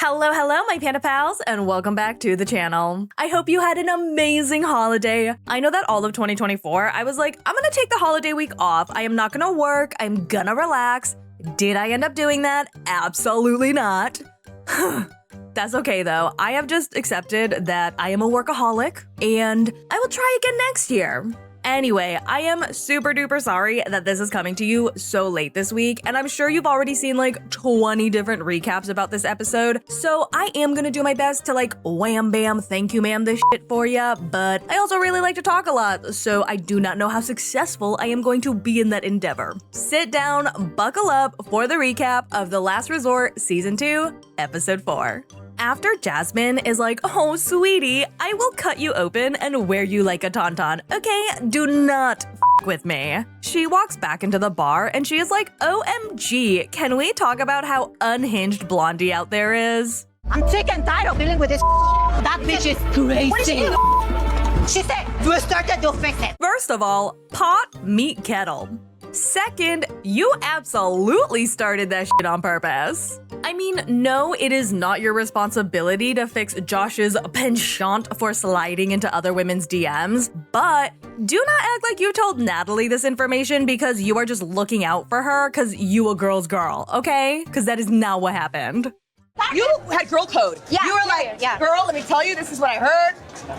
Hello, my Panda Pals, and welcome back to the channel. I hope you had an amazing holiday. I know that all of 2024, I was like, I'm gonna take the holiday week off. I am not gonna work. I'm gonna relax. Did I end up doing that? Absolutely not. That's okay though. I have just accepted that I am a workaholic, and I will try again next year. Anyway, I am super duper sorry that this is coming to you so late this week, and I'm sure you've already seen like 20 different recaps about this episode, so I am gonna do my best to like wham bam thank you ma'am this shit for ya, but I also really like to talk a lot, so I do not know how successful I am going to be in that endeavor. Sit down, buckle up for the recap of The Last Resort Season 2, Episode 4. After Jasmine is like, oh, sweetie, I will cut you open and wear you like a tauntaun, okay? Do not f with me. She walks back into the bar and she is like, OMG, can we talk about how unhinged Blondie out there is? I'm sick and tired of dealing with this. That bitch is crazy. She said, we'll start it, you'll fix it. First of all, pot, meet kettle. Second, you absolutely started that shit on purpose. I mean, no, it is not your responsibility to fix Josh's penchant for sliding into other women's DMs, but do not act like you told Natalie this information because you are just looking out for her because you a girl's girl, okay? Because that is not what happened. You had girl code. Yeah, you were like, girl, let me tell you, this is what I heard.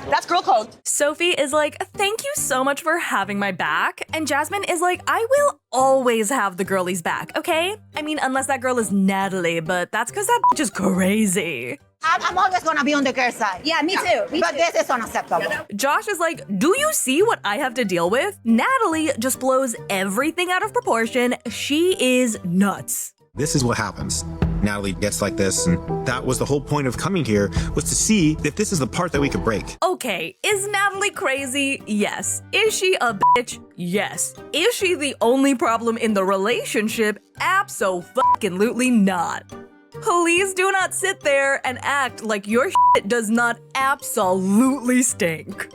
That's girl code. Sophie is like, thank you so much for having my back. And Jasmine is like, I will always have the girlie's back, okay? I mean, unless that girl is Natalie, but that's because that bitch is crazy. I'm always gonna be on the girl side. Yeah, me too. But this is unacceptable. Josh is like, do you see what I have to deal with? Natalie just blows everything out of proportion. She is nuts. This is what happens. Natalie gets like this, and that was the whole point of coming here, was to see if this is the part that we could break. Okay, is Natalie crazy? Yes. Is she a bitch? Yes. Is she the only problem in the relationship? Abso-fucking-lutely not. Please do not sit there and act like your shit does not absolutely stink.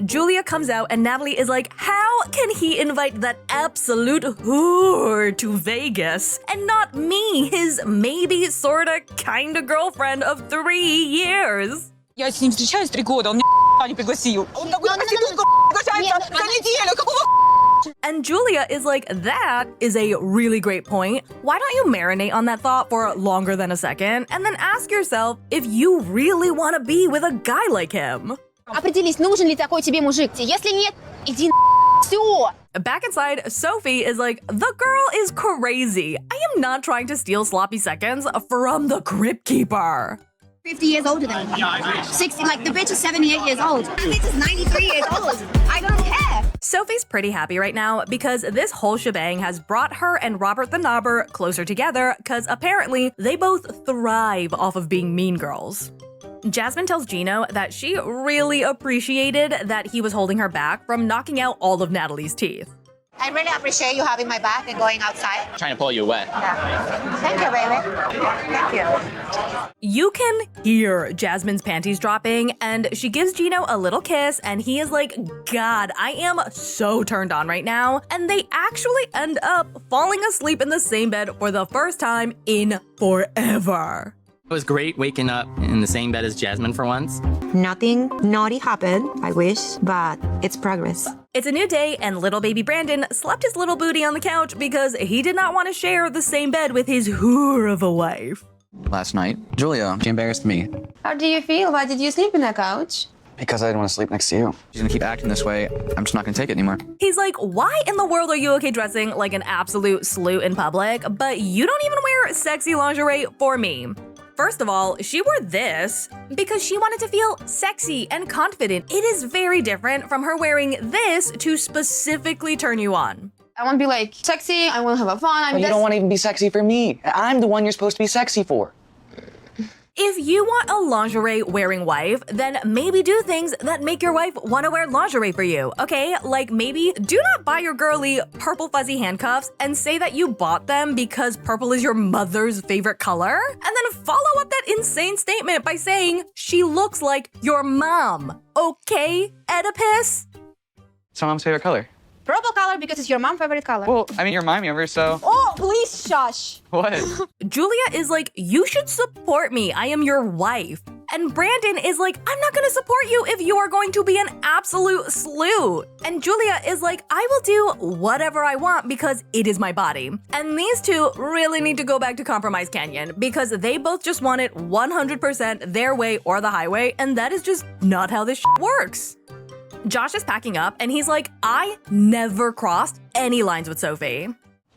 Julia comes out and Natalie is like, how can he invite that absolute whore to Vegas and not me, his maybe sorta kinda girlfriend of 3 years? Я с ним встречаюсь 3 года, он не пригласил. Он такой проститутку приглашается за неделю, какого And Julia is like, that is a really great point. Why don't you marinate on that thought for longer than a second and then ask yourself if you really want to be with a guy like him? Определись, нужен ли такой тебе мужик. Если нет, иди на все. Back inside, Sophie is like, the girl is crazy. I am not trying to steal sloppy seconds from the Crypt Keeper. 50 years older than me. 60, like the bitch is 78 years old. The bitch is 93 years old. I don't care. Sophie's pretty happy right now because this whole shebang has brought her and Robert the Knobber closer together because apparently they both thrive off of being mean girls. Jasmine tells Gino that she really appreciated that he was holding her back from knocking out all of Natalie's teeth. I really appreciate you having my back and going outside. Trying to pull you away. Yeah. Thank you, baby. Thank you. You can hear Jasmine's panties dropping, and she gives Gino a little kiss, and he is like, God, I am so turned on right now. And they actually end up falling asleep in the same bed for the first time in forever. It was great waking up in the same bed as Jasmine for once. Nothing naughty happened, I wish, but it's progress. It's a new day, and little baby Brandon slept his little booty on the couch because he did not want to share the same bed with his whore of a wife. Last night, Julia, she embarrassed me. How do you feel? Why did you sleep in the couch? Because I didn't want to sleep next to you. She's gonna keep acting this way. I'm just not gonna take it anymore. He's like, why in the world are you okay dressing like an absolute sleut in public, but you don't even wear sexy lingerie for me? First of all, she wore this because she wanted to feel sexy and confident. It is very different from her wearing this to specifically turn you on. I want to be like sexy. I want to have a fun. But you don't want to even be sexy for me. I'm the one you're supposed to be sexy for. If you want a lingerie-wearing wife, then maybe do things that make your wife want to wear lingerie for you, okay? Like maybe do not buy your girlie purple fuzzy handcuffs and say that you bought them because purple is your mother's favorite color, and then follow up that insane statement by saying she looks like your mom, okay, Oedipus? It's my mom's favorite color. Purple color because it's your mom's favorite color. Well, I mean, you remind me of her, so. Oh, please shush. What? Julia is like, you should support me. I am your wife. And Brandon is like, I'm not gonna support you if you are going to be an absolute slew. And Julia is like, I will do whatever I want because it is my body. And these two really need to go back to Compromise Canyon because they both just want it 100% their way or the highway, and that is just not how this shit works. Josh is packing up and he's like, I never crossed any lines with Sophie.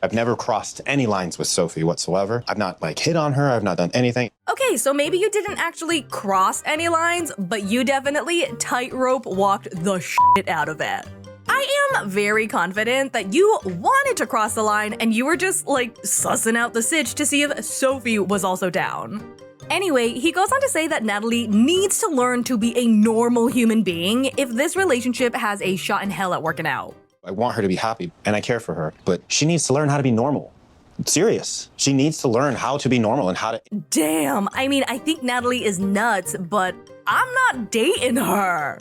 I've never crossed any lines with Sophie whatsoever. I've not hit on her. I've not done anything. Okay, so maybe you didn't actually cross any lines, but you definitely tightrope walked the shit out of it. I am very confident that you wanted to cross the line and you were just like sussing out the sitch to see if Sophie was also down. Anyway, he goes on to say that Natalie needs to learn to be a normal human being if this relationship has a shot in hell at working out. I want her to be happy and I care for her, but she needs to learn how to be normal. Serious. She needs to learn how to be normal and how to. Damn, I mean, I think Natalie is nuts, but I'm not dating her.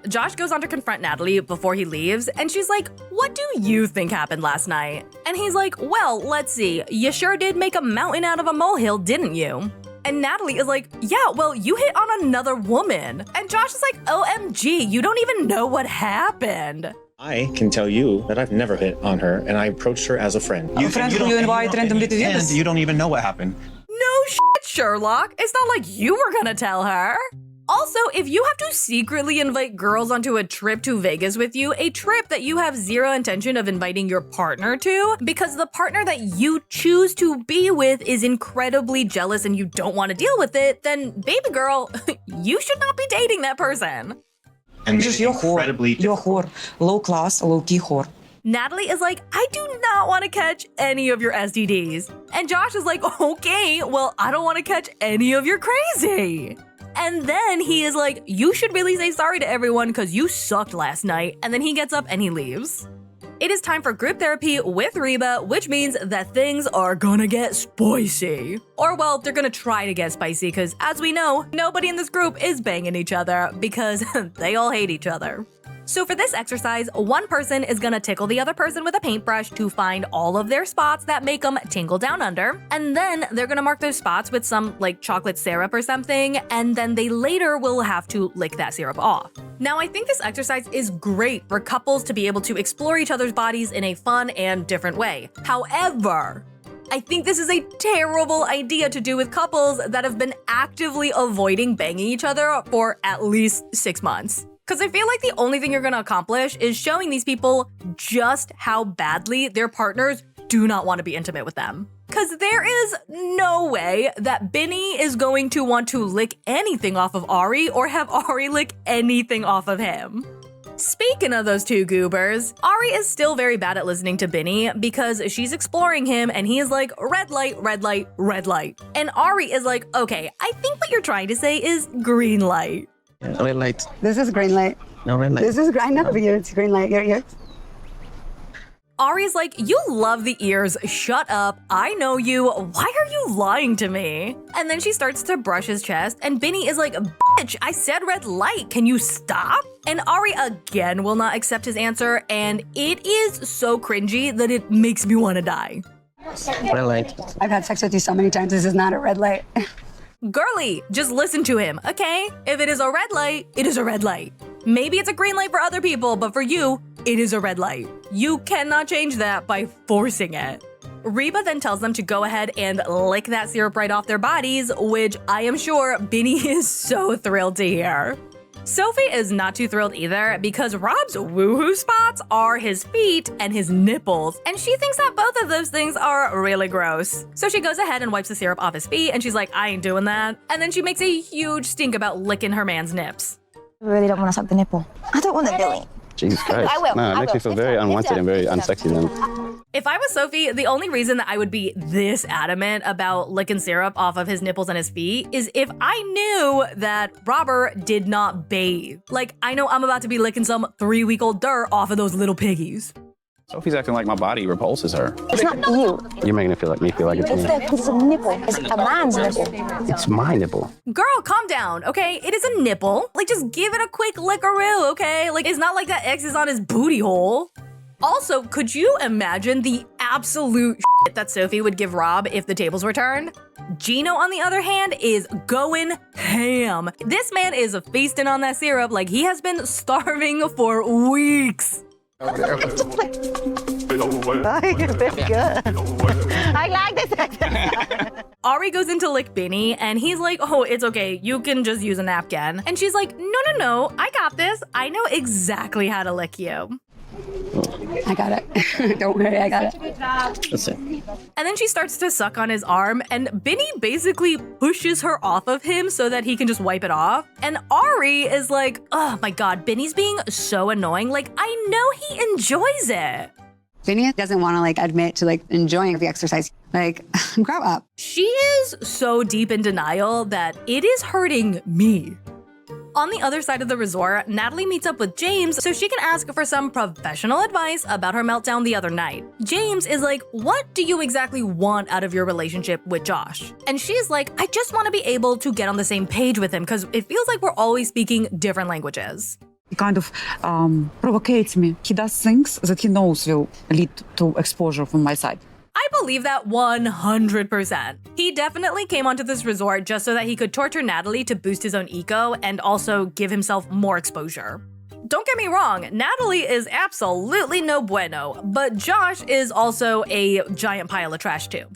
Josh goes on to confront Natalie before he leaves, and she's like, what do you think happened last night? And he's like, well, let's see, you sure did make a mountain out of a molehill, didn't you? And Natalie is like, yeah, well, you hit on another woman. And Josh is like, OMG, you don't even know what happened. I can tell you that I've never hit on her and I approached her as a friend. A friend who you invite randomly to dinner. You don't even know what happened. No shit, Sherlock. It's not like you were gonna tell her. Also, if you have to secretly invite girls onto a trip to Vegas with you, a trip that you have zero intention of inviting your partner to, because the partner that you choose to be with is incredibly jealous and you don't want to deal with it, then baby girl, you should not be dating that person. And Just you're whore. You're whore. Low class, low key whore. Natalie is like, I do not want to catch any of your STDs. And Josh is like, okay, well, I don't want to catch any of your crazy. And then he is like, you should really say sorry to everyone because you sucked last night. And then he gets up and he leaves. It is time for group therapy with Reba, which means that things are gonna get spicy. Or well, they're gonna try to get spicy because as we know, nobody in this group is banging each other because they all hate each other. So for this exercise, one person is gonna tickle the other person with a paintbrush to find all of their spots that make them tingle down under, and then they're gonna mark those spots with some like chocolate syrup or something, and then they later will have to lick that syrup off. Now I think this exercise is great for couples to be able to explore each other's bodies in a fun and different way. However, I think this is a terrible idea to do with couples that have been actively avoiding banging each other for at least 6 months. Because I feel like the only thing you're gonna accomplish is showing these people just how badly their partners do not want to be intimate with them. Because there is no way that Benny is going to want to lick anything off of Ari or have Ari lick anything off of him. Speaking of those two goobers, Ari is still very bad at listening to Benny because she's exploring him and he is like, red light, red light, red light. And Ari is like, okay, I think what you're trying to say is green light. Red light. This is green light. No red light. This is I know you. It's green light. Your ears. Ari's like, you love the ears. Shut up. I know you. Why are you lying to me? And then she starts to brush his chest, and Benny is like, bitch, I said red light. Can you stop? And Ari again will not accept his answer, and it is so cringy that it makes me want to die. Red light. I've had sex with you so many times. This is not a red light. Girly, just listen to him, okay? If it is a red light, it is a red light. Maybe it's a green light for other people, but for you, it is a red light. You cannot change that by forcing it. Reba then tells them to go ahead and lick that syrup right off their bodies, which I am sure Benny is so thrilled to hear. Sophie is not too thrilled either because Rob's woohoo spots are his feet and his nipples, and she thinks that both of those things are really gross. So she goes ahead and wipes the syrup off his feet, and she's like, I ain't doing that. And then she makes a huge stink about licking her man's nips. I really don't want to suck the nipple. I don't want to do it. Jesus Christ. I will. No, it I makes me will. feel very unwanted and very unsexy then. If I was Sophie, the only reason that I would be this adamant about licking syrup off of his nipples and his feet is if I knew that Robert did not bathe. Like, I know I'm about to be licking some 3-week-old dirt off of those little piggies. Sophie's acting like my body repulses her. It's not you. You're making it feel like me feel like it's me. It's a nipple. It's a man's nipple. It's my nipple. Girl, calm down, okay? It is a nipple. Like, just give it a quick lickaroo, okay? Like, it's not like that X is on his booty hole. Also, could you imagine the absolute shit that Sophie would give Rob if the tables were turned? Gino, on the other hand, is going ham. This man is feasting on that syrup like he has been starving for weeks. Very good. I like this. Ari goes in to lick Benny, and he's like, oh, it's okay, you can just use a napkin. And she's like, no, I got this. I know exactly how to lick you. I got it. Don't worry, I got it. That's it. And then she starts to suck on his arm, and Benny basically pushes her off of him so that he can just wipe it off. And Ari is like, oh my god, Benny's being so annoying. Like, I know he enjoys it. Vinny doesn't want to like admit to like enjoying the exercise. Like, grow up. She is so deep in denial that it is hurting me. On the other side of the resort, Natalie meets up with James so she can ask for some professional advice about her meltdown the other night. James is like, what do you exactly want out of your relationship with Josh? And she's like, I just want to be able to get on the same page with him because it feels like we're always speaking different languages. He kind of provocates me. He does things that he knows will lead to exposure from my side. I believe that 100%. He definitely came onto this resort just so that he could torture Natalie to boost his own ego and also give himself more exposure. Don't get me wrong, Natalie is absolutely no bueno, but Josh is also a giant pile of trash too.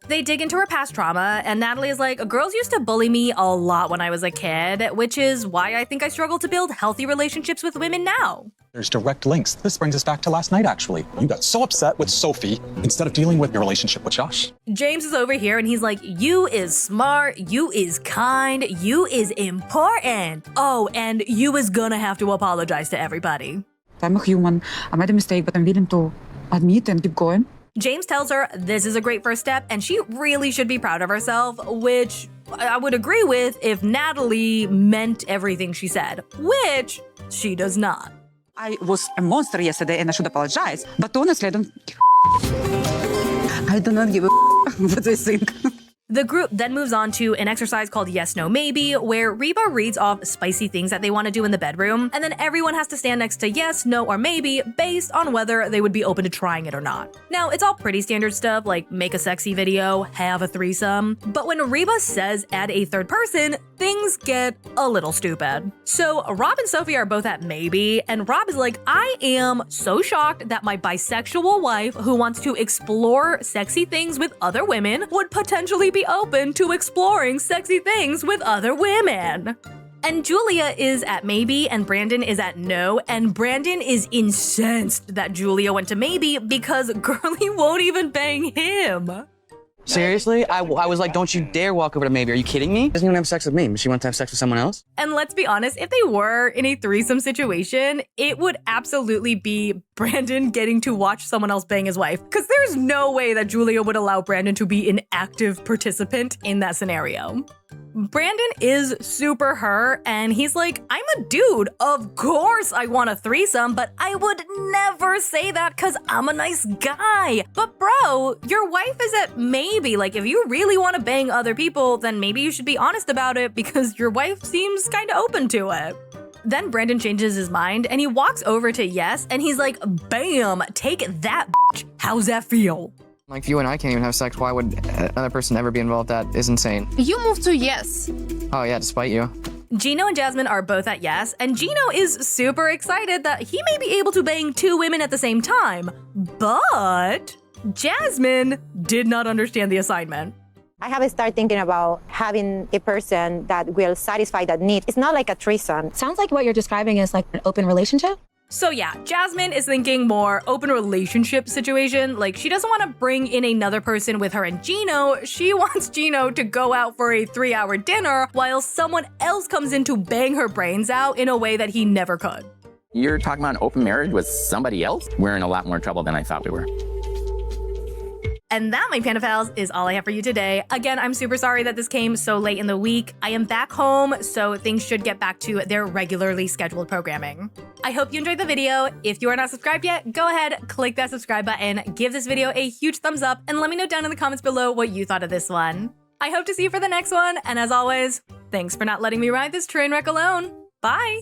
They dig into her past trauma, and Natalie is like, girls used to bully me a lot when I was a kid, which is why I think I struggle to build healthy relationships with women now. There's direct links. This brings us back to last night, actually. You got so upset with Sophie instead of dealing with your relationship with Josh. James is over here and he's like, you is smart, you is kind, you is important. Oh, and you is gonna have to apologize to everybody. I'm a human. I made a mistake, but I'm willing to admit and keep going. James tells her this is a great first step and she really should be proud of herself, which I would agree with if Natalie meant everything she said, which she does not. I was a monster yesterday and I should apologize, but honestly, I don't give a what they think. The group then moves on to an exercise called Yes, No, Maybe, where Reba reads off spicy things that they want to do in the bedroom, and then everyone has to stand next to yes, no, or maybe based on whether they would be open to trying it or not. Now, it's all pretty standard stuff like make a sexy video, have a threesome, but when Reba says add a third person, things get a little stupid. So Rob and Sophie are both at maybe, and Rob is like, I am so shocked that my bisexual wife who wants to explore sexy things with other women would potentially be open to exploring sexy things with other women. And Julia is at maybe and Brandon is at no, and Brandon is incensed that Julia went to maybe because Girlie won't even bang him. Seriously? I was like, don't you dare walk over to maybe. Are you kidding me? She doesn't even have sex with me. She wants to have sex with someone else? And let's be honest, if they were in a threesome situation, it would absolutely be Brandon getting to watch someone else bang his wife. Because there's no way that Julia would allow Brandon to be an active participant in that scenario. Brandon is super her, and he's like, I'm a dude. Of course I want a threesome, but I would never say that because I'm a nice guy. But bro, your wife is at maybe. Like, if you really want to bang other people, then maybe you should be honest about it because your wife seems kind of open to it. Then Brandon changes his mind and he walks over to yes, and he's like, bam, take that, bitch. How's that feel? Like, if you and I can't even have sex, why would another person ever be involved? That is insane. You moved to yes. Oh yeah, despite you. Gino and Jasmine are both at yes, and Gino is super excited that he may be able to bang two women at the same time. But Jasmine did not understand the assignment. I haven't started thinking about having a person that will satisfy that need. It's not like a threesome. Sounds like what you're describing is like an open relationship. So yeah, Jasmine is thinking more open relationship situation. Like, she doesn't want to bring in another person with her and Gino. She wants Gino to go out for a 3-hour dinner while someone else comes in to bang her brains out in a way that he never could. You're talking about an open marriage with somebody else? We're in a lot more trouble than I thought we were. And that, my Panda Pals, is all I have for you today. Again, I'm super sorry that this came so late in the week. I am back home, so things should get back to their regularly scheduled programming. I hope you enjoyed the video. If you are not subscribed yet, go ahead, click that subscribe button, give this video a huge thumbs up, and let me know down in the comments below what you thought of this one. I hope to see you for the next one, and as always, thanks for not letting me ride this train wreck alone. Bye!